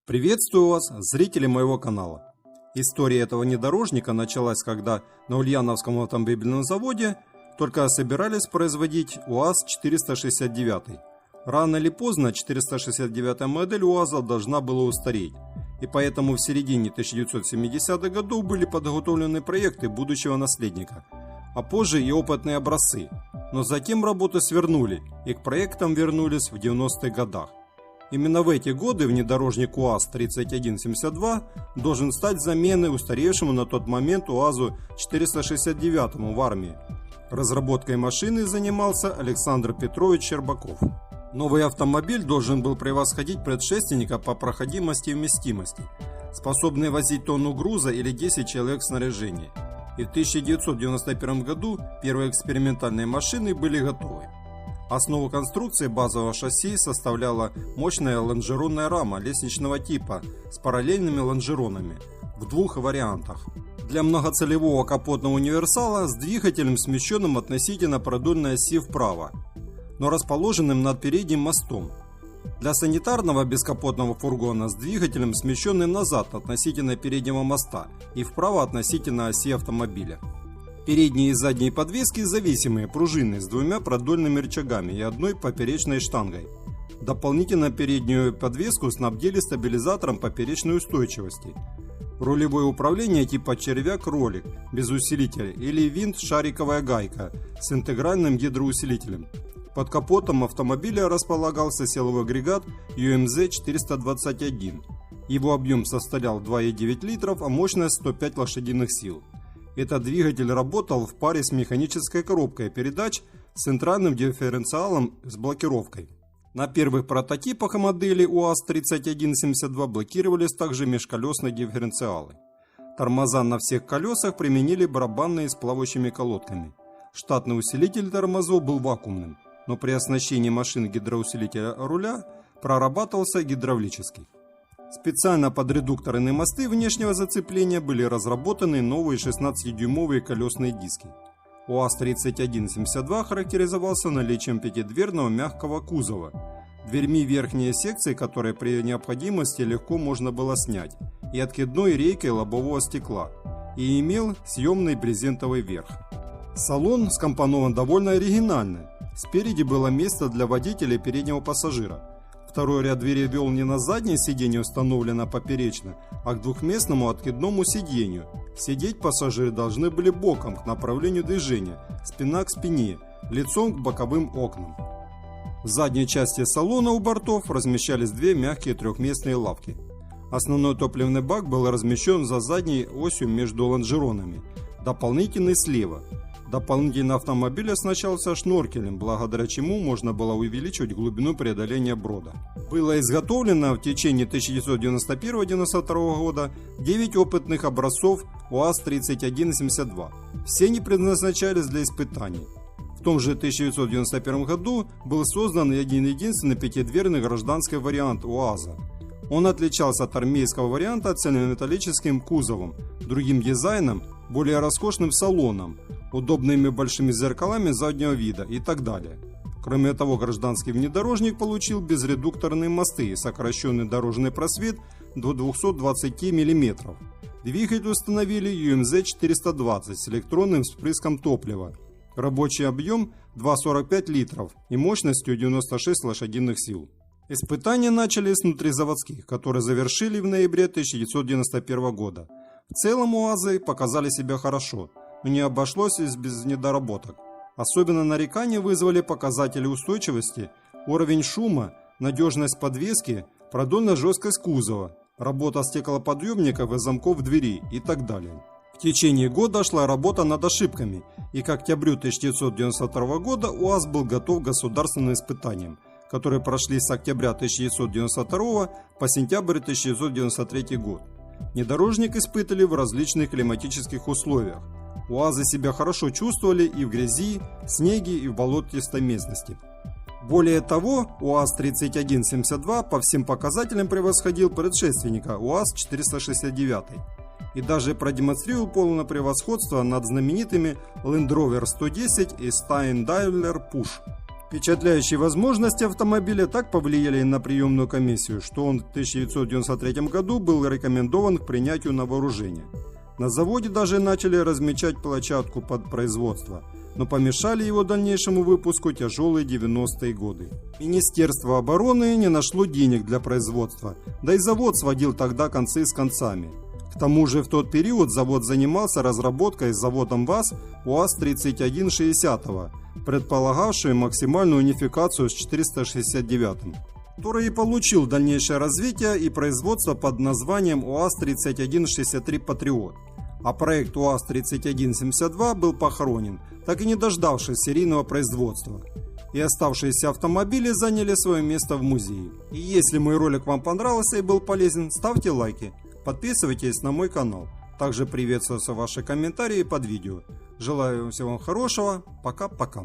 Приветствую вас, зрители моего канала. История этого внедорожника началась, когда на Ульяновском автомобильном заводе только собирались производить УАЗ-469. Рано или поздно 469 модель УАЗа должна была устареть, и поэтому в середине 1970-х годов были подготовлены проекты будущего наследника, а позже и опытные образцы. Но затем работы свернули, и к проектам вернулись в 90-х годах. Именно в эти годы внедорожник УАЗ-3172 должен стать заменой устаревшему на тот момент УАЗу-469 в армии. Разработкой машины занимался Александр Петрович Щербаков. Новый автомобиль должен был превосходить предшественника по проходимости и вместимости, способный возить тонну груза или 10 человек в снаряжении. И в 1991 году первые экспериментальные машины были готовы. Основу конструкции базового шасси составляла мощная лонжеронная рама лестничного типа с параллельными лонжеронами в двух вариантах. Для многоцелевого капотного универсала с двигателем, смещенным относительно продольной оси вправо, но расположенным над передним мостом. Для санитарного бескапотного фургона с двигателем, смещенным назад относительно переднего моста и вправо относительно оси автомобиля. Передние и задние подвески зависимые, пружинные, с двумя продольными рычагами и одной поперечной штангой. Дополнительно переднюю подвеску снабдили стабилизатором поперечной устойчивости. Рулевое управление типа червяк-ролик без усилителя или винт-шариковая гайка с интегральным гидроусилителем. Под капотом автомобиля располагался силовой агрегат UMZ-421. Его объем составлял 2,9 литров, а мощность 105 лошадиных сил. Этот двигатель работал в паре с механической коробкой передач с центральным дифференциалом с блокировкой. На первых прототипах модели УАЗ-3172 блокировались также межколесные дифференциалы. Тормоза на всех колесах применили барабанные с плавающими колодками. Штатный усилитель тормозов был вакуумным, но при оснащении машин гидроусилителя руля прорабатывался гидравлический. Специально под редукторные мосты внешнего зацепления были разработаны новые 16-дюймовые колесные диски. УАЗ-3172 характеризовался наличием пятидверного мягкого кузова, дверьми верхней секции, которые при необходимости легко можно было снять, и откидной рейкой лобового стекла, и имел съемный брезентовый верх. Салон скомпонован довольно оригинально. Спереди было место для водителя и переднего пассажира. Второй ряд дверей вел не на заднее сиденье, установлено поперечно, а к двухместному откидному сиденью. Сидеть пассажиры должны были боком к направлению движения, спина к спине, лицом к боковым окнам. В задней части салона у бортов размещались две мягкие трехместные лавки. Основной топливный бак был размещен за задней осью между лонжеронами, дополнительный слева. Дополнительно автомобиль оснащался шноркелем, благодаря чему можно было увеличивать глубину преодоления брода. Было изготовлено в течение 1991-1992 года 9 опытных образцов УАЗ-3172. Все они предназначались для испытаний. В том же 1991 году был создан один-единственный пятидверный гражданский вариант УАЗа. Он отличался от армейского варианта цельнометаллическим кузовом, другим дизайном, более роскошным салоном, удобными большими зеркалами заднего вида и так далее. Кроме того, гражданский внедорожник получил безредукторные мосты и сокращенный дорожный просвет до 220 мм. Двигатель установили UMZ-420 с электронным впрыском топлива. Рабочий объем 2,45 литров и мощностью 96 лошадиных сил. Испытания начались с внутризаводских, которые завершили в ноябре 1991 года. В целом УАЗы показали себя хорошо, но не обошлось и без недоработок. Особенно нарекания вызвали показатели устойчивости, уровень шума, надежность подвески, продольная жесткость кузова, работа стеклоподъемников и замков двери и так далее. В течение года шла работа над ошибками, и к октябрю 1992 года УАЗ был готов к государственным испытаниям, которые прошли с октября 1992 по сентябрь 1993 год. Внедорожник испытали в различных климатических условиях. УАЗы себя хорошо чувствовали и в грязи, снеге, и в болотистой местности. Более того, УАЗ-3172 по всем показателям превосходил предшественника УАЗ-469 и даже продемонстрировал полное превосходство над знаменитыми Land Rover 110 и Steyr Daimler Push. Впечатляющие возможности автомобиля так повлияли на приемную комиссию, что он в 1993 году был рекомендован к принятию на вооружение. На заводе даже начали размечать площадку под производство, но помешали его дальнейшему выпуску тяжелые 90-е годы. Министерство обороны не нашло денег для производства, да и завод сводил тогда концы с концами. К тому же в тот период завод занимался разработкой с заводом ВАЗ УАЗ-3160, предполагавшей максимальную унификацию с 469, который и получил дальнейшее развитие и производство под названием УАЗ-3163 Патриот. А проект УАЗ-3172 был похоронен, так и не дождавшись серийного производства. И оставшиеся автомобили заняли свое место в музее. И если мой ролик вам понравился и был полезен, ставьте лайки, подписывайтесь на мой канал. Также приветствуются ваши комментарии под видео. Желаю всего вам хорошего. Пока-пока.